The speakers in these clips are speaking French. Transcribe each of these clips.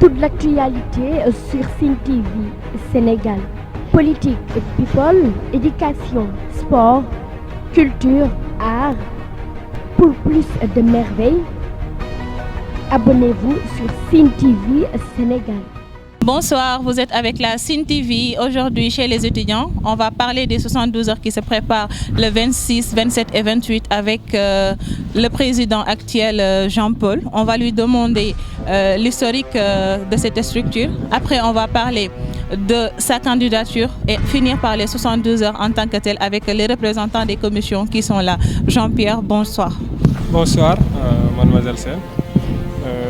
toute l'actualité sur Sen TV Sénégal. Politique, people, éducation, sport, culture, art. Pour plus de merveilles, abonnez-vous sur Sen TV Sénégal. Bonsoir, vous êtes avec la Sen TV. Aujourd'hui, chez les étudiants, on va parler des 72 heures qui se préparent le 26, 27 et 28 avec le président actuel Jean-Paul. On va lui demander l'historique de cette structure. Après, on va parler de sa candidature et finir par les 72 heures en tant que tel avec les représentants des commissions qui sont là. Jean-Pierre, bonsoir. Bonsoir, mademoiselle Sen.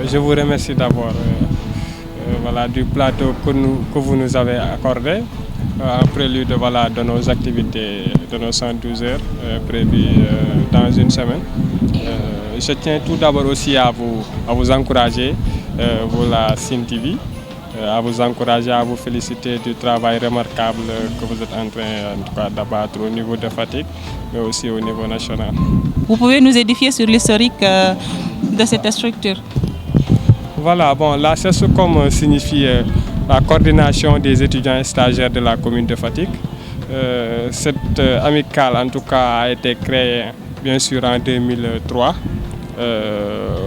Je vous remercie d'abord du plateau que vous nous avez accordé en prélude de nos activités, de nos 112 heures prévues dans une semaine. Je tiens tout d'abord aussi à vous encourager, vous la Sen TV, à vous encourager, à vous féliciter du travail remarquable que vous êtes en train d'abattre au niveau de Fatick, mais aussi au niveau national. Vous pouvez nous édifier sur l'historique de cette structure? Voilà, la CESCOM signifie la coordination des étudiants et stagiaires de la commune de Fatick. Cette amicale, en tout cas, a été créée, bien sûr, en 2003,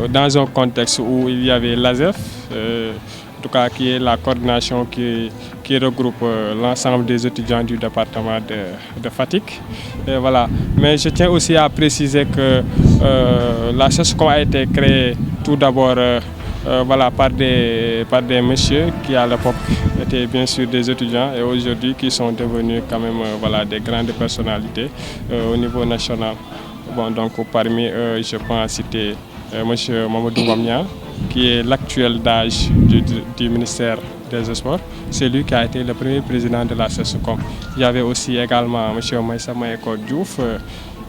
dans un contexte où il y avait l'ASEF, en tout cas, qui est la coordination qui regroupe l'ensemble des étudiants du département de Fatick. Voilà. Mais je tiens aussi à préciser que la CESCOM a été créée tout d'abord par des messieurs qui à l'époque étaient bien sûr des étudiants et aujourd'hui qui sont devenus quand même des grandes personnalités au niveau national. Donc parmi eux, je pense citer M. Mamadou Ngom, qui est l'actuel DAGE du ministère des Sports. C'est lui qui a été le premier président de la CESCOM. Il y avait aussi également M. Maïssa Mahécor Diouf,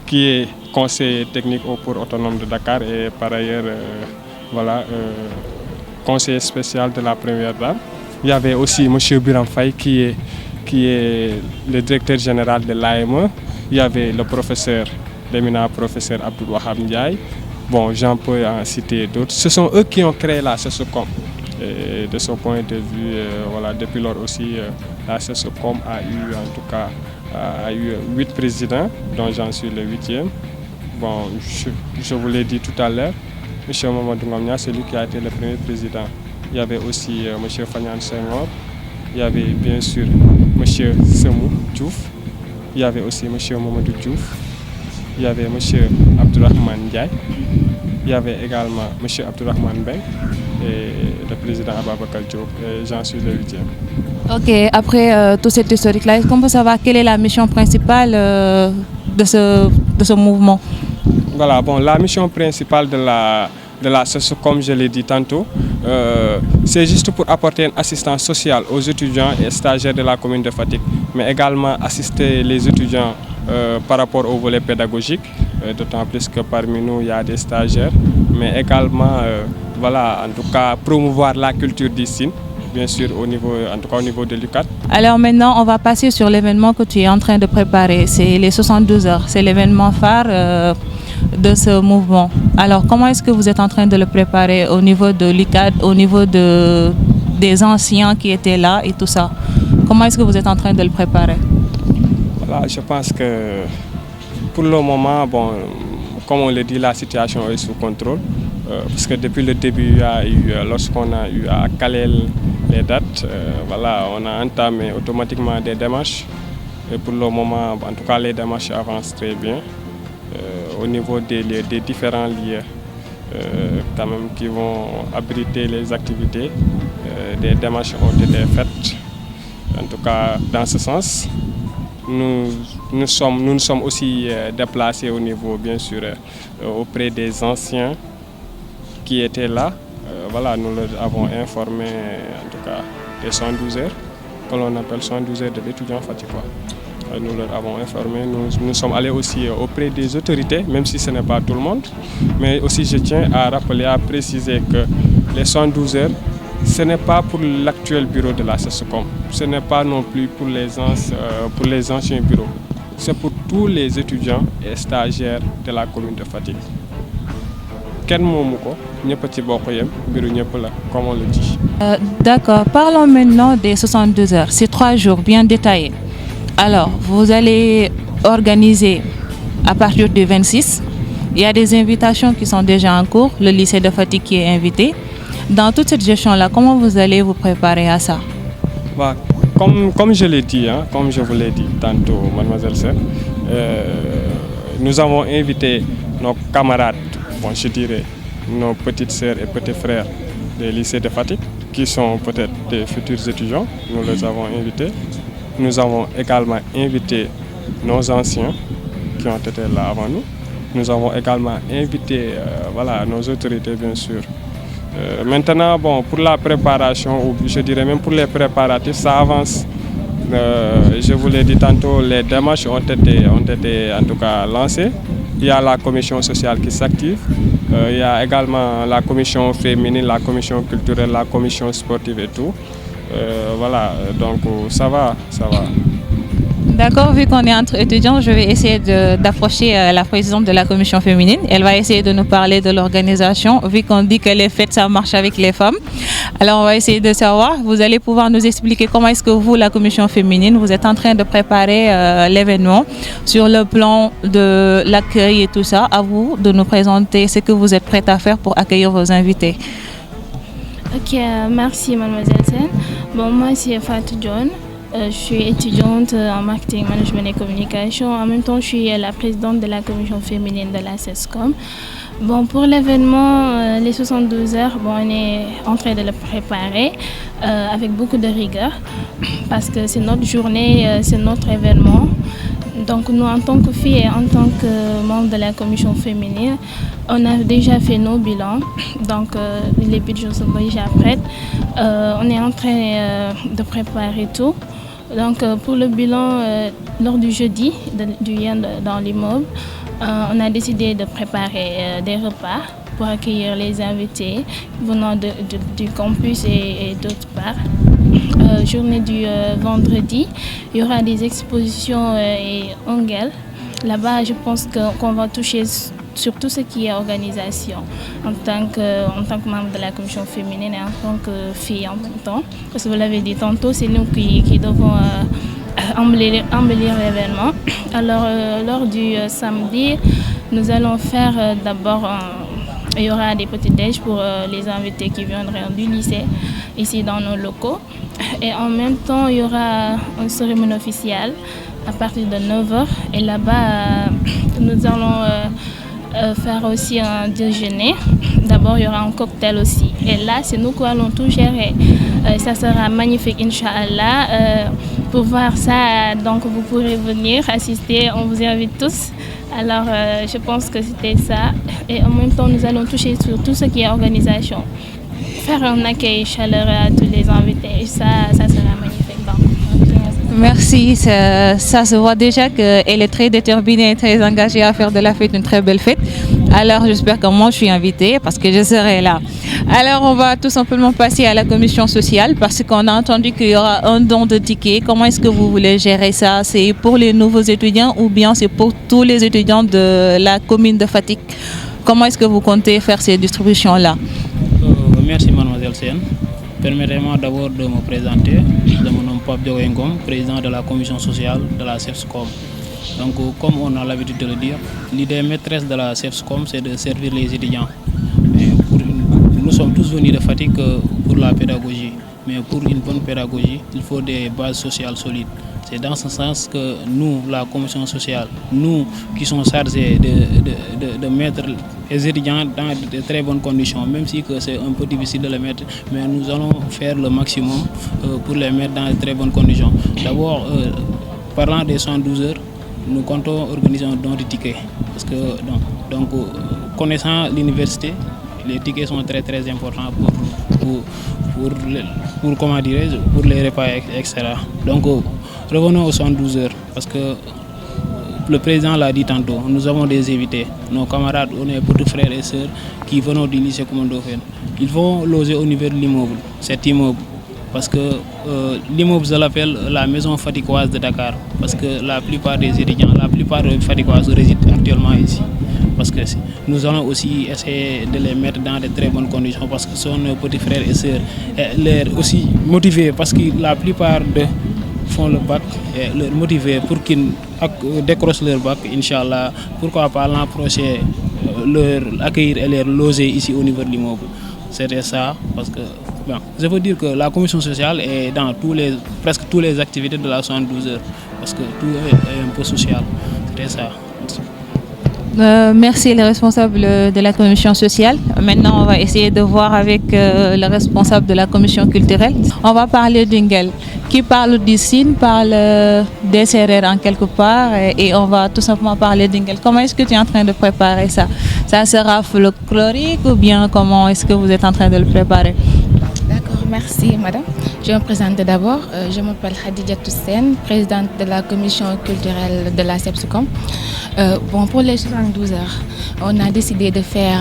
qui est conseiller technique au port autonome de Dakar et par ailleurs conseiller spécial de la première dame. Il y avait aussi M. Biram Faye qui est le directeur général de l'AME. Il y avait le professeur, l'éminent professeur Abdoul Wahab Ndiaye. J'en peux en citer d'autres. Ce sont eux qui ont créé la CESCOM. Et de ce point de vue, depuis lors aussi, la CESCOM a eu en tout cas 8 présidents, dont j'en suis le 8e. Je vous l'ai dit tout à l'heure. M. Mamadou Ngom, c'est lui qui a été le premier président. Il y avait aussi M. Fagnan Senghor, il y avait bien sûr M. Semou Diouf, il y avait aussi M. Mamadou Diouf, il y avait M. Abdourahmane Ndiaye, il y avait également M. Abdourahmane Beng et le président Ababakar Diop, et j'en suis le 8e. Ok, après tout cet historique-là, est-ce qu'on peut savoir quelle est la mission principale de ce mouvement? La mission principale de la CESCOM, comme je l'ai dit tantôt, c'est juste pour apporter une assistance sociale aux étudiants et stagiaires de la commune de Fatick, mais également assister les étudiants par rapport au volet pédagogique, d'autant plus que parmi nous il y a des stagiaires, mais également en tout cas promouvoir la culture du Sine, bien sûr au niveau de l'UCAD. Alors maintenant, on va passer sur l'événement que tu es en train de préparer. C'est les 72 heures. C'est l'événement phare de ce mouvement. Alors, comment est-ce que vous êtes en train de le préparer au niveau de l'UCAD, au niveau des anciens qui étaient là et tout ça? Comment est-ce que vous êtes en train de le préparer? Je pense que pour le moment, comme on le dit, la situation est sous contrôle. Parce que depuis le début, lorsqu'on a eu à caler les dates, on a entamé automatiquement des démarches. Et pour le moment, en tout cas, les démarches avancent très bien. Au niveau des différents lieux quand même, qui vont abriter les activités, des démarches ont été faites. En tout cas, dans ce sens, nous nous sommes aussi déplacés au niveau, bien sûr, auprès des anciens qui étaient là. Nous leur avons informé, en tout cas, des 112 heures, que l'on appelle 112 heures de l'étudiant fatigué. Nous leur avons informé, nous sommes allés aussi auprès des autorités, même si ce n'est pas tout le monde. Mais aussi, je tiens à rappeler, à préciser que les 112 heures, ce n'est pas pour l'actuel bureau de la CESCOM, ce n'est pas non plus pour les anciens bureaux. C'est pour tous les étudiants et stagiaires de la commune de Fatick. Ken moomu ko ñëpp ci bokk yem mbiru ñëpp la comme on le dit. D'accord, parlons maintenant des 72 heures, ces 3 jours bien détaillés. Alors, vous allez organiser à partir du 26. Il y a des invitations qui sont déjà en cours, le lycée de Fatick qui est invité. Dans toute cette gestion-là, comment vous allez vous préparer à ça? Bah, comme je l'ai dit, comme je vous l'ai dit tantôt, mademoiselle Sen, nous avons invité nos camarades, bon, je dirais nos petites sœurs et petits frères des lycées de Fatick, qui sont peut-être des futurs étudiants. Nous les avons invités. Nous avons également invité nos anciens qui ont été là avant nous. Nous avons également invité nos autorités, bien sûr. Maintenant, bon, pour la préparation, ou je dirais même pour les préparatifs, ça avance. Je vous l'ai dit tantôt, les démarches ont été en tout cas lancées. Il y a la commission sociale qui s'active. Il y a également la commission féminine, la commission culturelle, la commission sportive et tout. Voilà, donc ça va. D'accord, vu qu'on est entre étudiants, je vais essayer d'approcher la présidente de la commission féminine. Elle va essayer de nous parler de l'organisation, vu qu'on dit que les fêtes, ça marche avec les femmes. Alors, on va essayer de savoir. Vous allez pouvoir nous expliquer comment est-ce que vous, la commission féminine, vous êtes en train de préparer l'événement sur le plan de l'accueil et tout ça. À vous de nous présenter ce que vous êtes prête à faire pour accueillir vos invités. Ok, merci mademoiselle Sen. Bon, moi c'est Fatou John. Je suis étudiante en marketing, management et communication. En même temps, je suis la présidente de la commission féminine de la CESCOM. Bon, pour l'événement, les 72 heures, bon, on est en train de le préparer avec beaucoup de rigueur parce que c'est notre journée, c'est notre événement. Donc nous, en tant que filles et en tant que membres de la commission féminine, on a déjà fait nos bilans. Donc les budgets sont déjà prêts. On est en train de préparer tout. Donc pour le bilan, lors du jeudi, dans l'immeuble, on a décidé de préparer des repas pour accueillir les invités venant du campus et d'autres parts. Journée du vendredi, il y aura des expositions et ongles. Là-bas, je pense qu'on va toucher sur tout ce qui est organisation en tant que membre de la commission féminine et en tant que fille en même temps. Parce que vous l'avez dit tantôt, c'est nous qui devons embellir l'événement. Alors, lors du samedi, nous allons faire d'abord il y aura des petits déj pour les invités qui viendront du lycée ici dans nos locaux. Et en même temps, il y aura une cérémonie officielle à partir de 9h. Et là-bas, nous allons faire aussi un déjeuner. D'abord, il y aura un cocktail aussi. Et là, c'est nous qui allons tout gérer. Ça sera magnifique, Inch'Allah. Pour voir ça, donc vous pourrez venir assister. On vous invite tous. Alors, je pense que c'était ça. Et en même temps, nous allons toucher sur tout ce qui est organisation. Faire un accueil chaleureux à tous les invités. Ça sera magnifique. Donc, merci, ça se voit déjà qu'elle est très déterminée et très engagée à faire de la fête une très belle fête. Alors j'espère que moi je suis invitée parce que je serai là. Alors on va tout simplement passer à la commission sociale parce qu'on a entendu qu'il y aura un don de tickets. Comment est-ce que vous voulez gérer ça? C'est pour les nouveaux étudiants ou bien c'est pour tous les étudiants de la commune de Fatick? Comment est-ce que vous comptez faire ces distributions-là? Merci mademoiselle Sen. Permettez-moi d'abord de me présenter. Je me nomme Pape Diogoye Ngom, président de la commission sociale de la CESCOM. Donc, comme on a l'habitude de le dire, l'idée maîtresse de la CESCOM, c'est de servir les étudiants. Nous sommes tous venus de Fatick pour la pédagogie. Mais pour une bonne pédagogie, il faut des bases sociales solides. C'est dans ce sens que nous, la commission sociale, nous qui sommes chargés de mettre les étudiants dans de très bonnes conditions, même si c'est un peu difficile de les mettre, mais nous allons faire le maximum pour les mettre dans de très bonnes conditions. D'abord, parlant des 112 heures, nous comptons organiser un don de tickets. Parce que, donc, connaissant l'université, les tickets sont très très importants pour comment dirais-je, pour les repas, etc. Donc, revenons aux 112 heures, parce que le président l'a dit tantôt, nous avons des invités, nos camarades, on est petits frères et sœurs qui venons du lycée Commandofène. Ils vont loger au niveau de l'immeuble, cet immeuble, parce que l'immeuble, je l'appelle la maison fatickoise de Dakar, parce que la plupart des étudiants, la plupart des fatickoises résident actuellement ici. parce que nous allons aussi essayer de les mettre dans de très bonnes conditions parce que ce sont nos petits frères et sœurs, et les aussi motiver parce que la plupart de font le bac et leur motiver pour qu'ils décrochent leur bac, Inch'Allah, pourquoi pas l'an prochain leur accueillir et les loger ici au niveau de l'immeuble. C'était ça, parce que bon, je veux dire que la commission sociale est dans presque toutes les activités de la 72 heures, parce que tout est un peu social. C'était ça. Merci les responsables de la commission sociale. Maintenant, on va essayer de voir avec le responsable de la commission culturelle. On va parler d'Ingel. Qui parle du Sine parle des Sérères en quelque part et on va tout simplement parler d'Ingel. Comment est-ce que tu es en train de préparer ça? Ça sera folklorique ou bien comment est-ce que vous êtes en train de le préparer? D'accord, merci madame. Je me présente d'abord. Je m'appelle Khadija Toussen, présidente de la commission culturelle de la CEPSCOM. Bon, pour les 72 heures, on a décidé de faire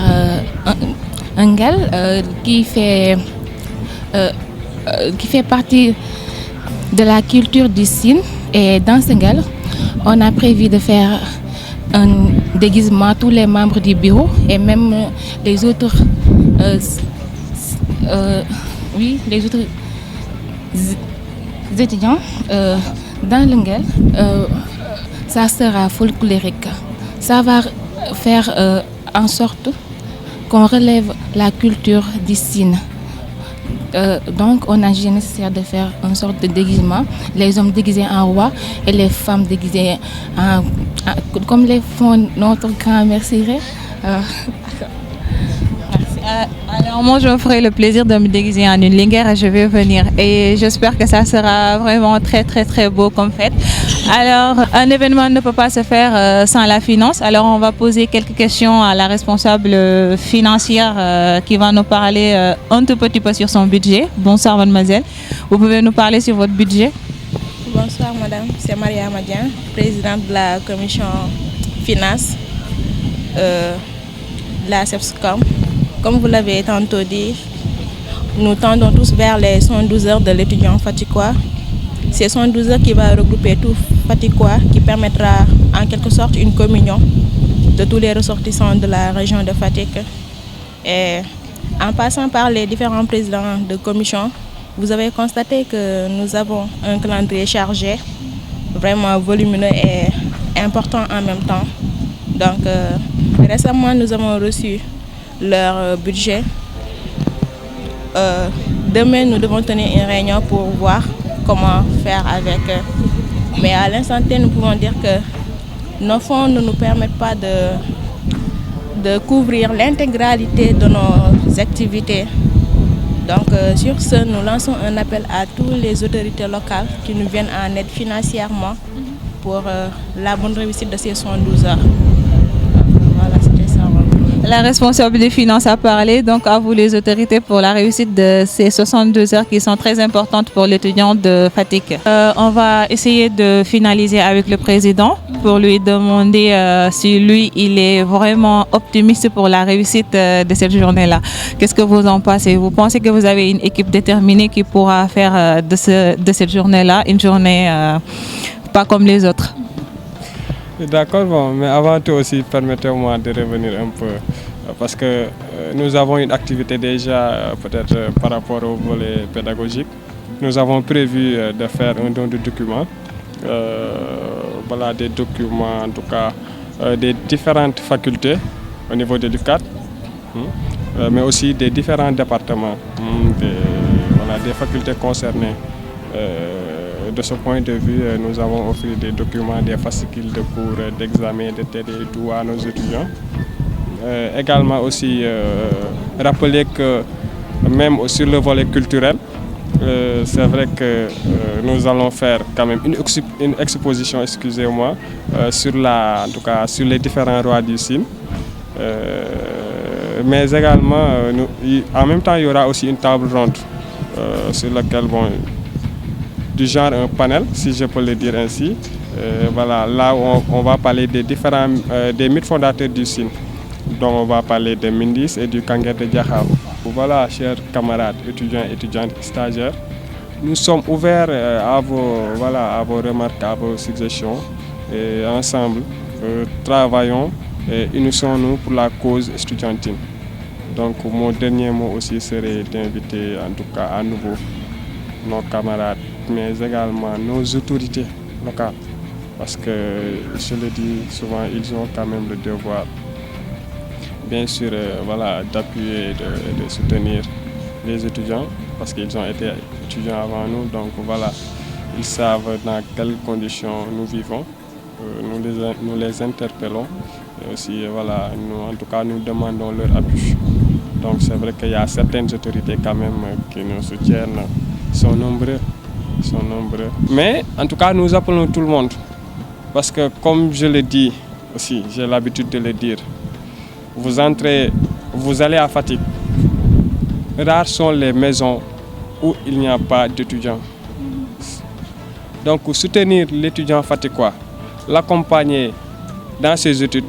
un Ngel qui fait partie de la culture du Sine. Et dans ce Ngel, on a prévu de faire un déguisement tous les membres du bureau et même les autres étudiants dans le Ngel. Ça sera folklorique. Ça va faire en sorte qu'on relève la culture du Sine. Donc on a jugé nécessaire de faire une sorte de déguisement, les hommes déguisés en roi et les femmes déguisées comme les font notre grand-mère Siré. Alors moi je me ferai le plaisir de me déguiser en une linguère et je vais venir et j'espère que ça sera vraiment très très très beau comme fête. Alors un événement ne peut pas se faire sans la finance, alors on va poser quelques questions à la responsable financière qui va nous parler un tout petit peu sur son budget. Bonsoir mademoiselle, vous pouvez nous parler sur votre budget? Bonsoir madame, c'est Maria Madian, présidente de la commission finance de la CEPSCOM. Comme vous l'avez tantôt dit, nous tendons tous vers les 112 heures de l'étudiant faticois. C'est 112 heures qui va regrouper tout faticois, qui permettra en quelque sorte une communion de tous les ressortissants de la région de Fatick. Et en passant par les différents présidents de commission, vous avez constaté que nous avons un calendrier chargé, vraiment volumineux et important en même temps. Donc récemment, nous avons reçu leur budget. Demain, nous devons tenir une réunion pour voir comment faire avec eux. Mais à l'instant T, nous pouvons dire que nos fonds ne nous permettent pas de couvrir l'intégralité de nos activités. Donc sur ce, nous lançons un appel à toutes les autorités locales qui nous viennent en aide financièrement pour la bonne réussite de ces 112 heures. La responsable des finances a parlé, donc à vous les autorités pour la réussite de ces 62 heures qui sont très importantes pour l'étudiant de Fatick. On va essayer de finaliser avec le président pour lui demander si lui, il est vraiment optimiste pour la réussite de cette journée-là. Qu'est-ce que vous en pensez? Vous pensez que vous avez une équipe déterminée qui pourra faire de cette journée-là une journée pas comme les autres? D'accord, bon, mais avant tout aussi, permettez-moi de revenir un peu, parce que nous avons une activité déjà, peut-être par rapport au volet pédagogique. Nous avons prévu de faire un don de documents, voilà, des documents en tout cas des différentes facultés au niveau de l'UCAD, mais aussi des différents départements, des facultés concernées. De ce point de vue, nous avons offert des documents, des fascicules de cours, d'examen, de TD et tout à nos étudiants. Également aussi rappeler que même sur le volet culturel, c'est vrai que nous allons faire quand même une exposition, excusez-moi, en tout cas sur les différents rois du Sine. Mais également, en même temps, il y aura aussi une table ronde sur laquelle, du genre un panel, si je peux le dire ainsi. Voilà, là où on va parler des mythes fondateurs du Sine. Donc on va parler des Mindis et du Kanguer de Diakhao. Voilà, chers camarades, étudiants et étudiantes, stagiaires, nous sommes ouverts à vos remarques, à vos suggestions et ensemble travaillons et unissons-nous pour la cause estudiantine. Donc mon dernier mot aussi serait d'inviter en tout cas à nouveau nos camarades, mais également nos autorités locales. Parce que, je le dis souvent, ils ont quand même le devoir, bien sûr, d'appuyer et de soutenir les étudiants, parce qu'ils ont été étudiants avant nous. Donc voilà, ils savent dans quelles conditions nous vivons. Nous les interpellons et aussi, en tout cas, nous demandons leur appui. Donc c'est vrai qu'il y a certaines autorités quand même qui nous soutiennent, sont nombreux. Mais en tout cas, nous appelons tout le monde. Parce que comme je le dis aussi, j'ai l'habitude de le dire, vous allez à Fatick. Rares sont les maisons où il n'y a pas d'étudiants. Donc soutenir l'étudiant fatickois, l'accompagner dans ses études,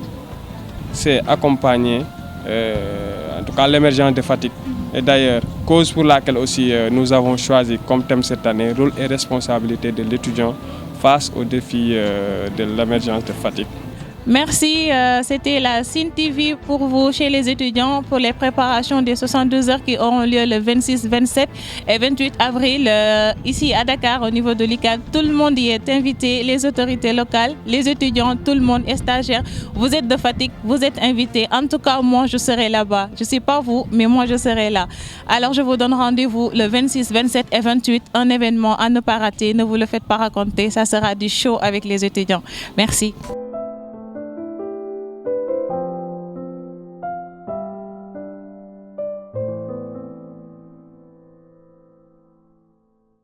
c'est accompagner en tout cas l'émergence de Fatick. Et d'ailleurs, cause pour laquelle aussi nous avons choisi comme thème cette année, rôle et responsabilité de l'étudiant face aux défis de l'émergence de Fatick. Merci, c'était la Sine TV pour vous chez les étudiants pour les préparations des 72 heures qui auront lieu le 26, 27 et 28 avril ici à Dakar au niveau de l'ICAD. Tout le monde y est invité, les autorités locales, les étudiants, tout le monde est stagiaire. Vous êtes de Fatick, vous êtes invités. En tout cas, moi je serai là-bas. Je ne sais pas vous, mais moi je serai là. Alors je vous donne rendez-vous le 26, 27 et 28, un événement à ne pas rater. Ne vous le faites pas raconter, ça sera du show avec les étudiants. Merci.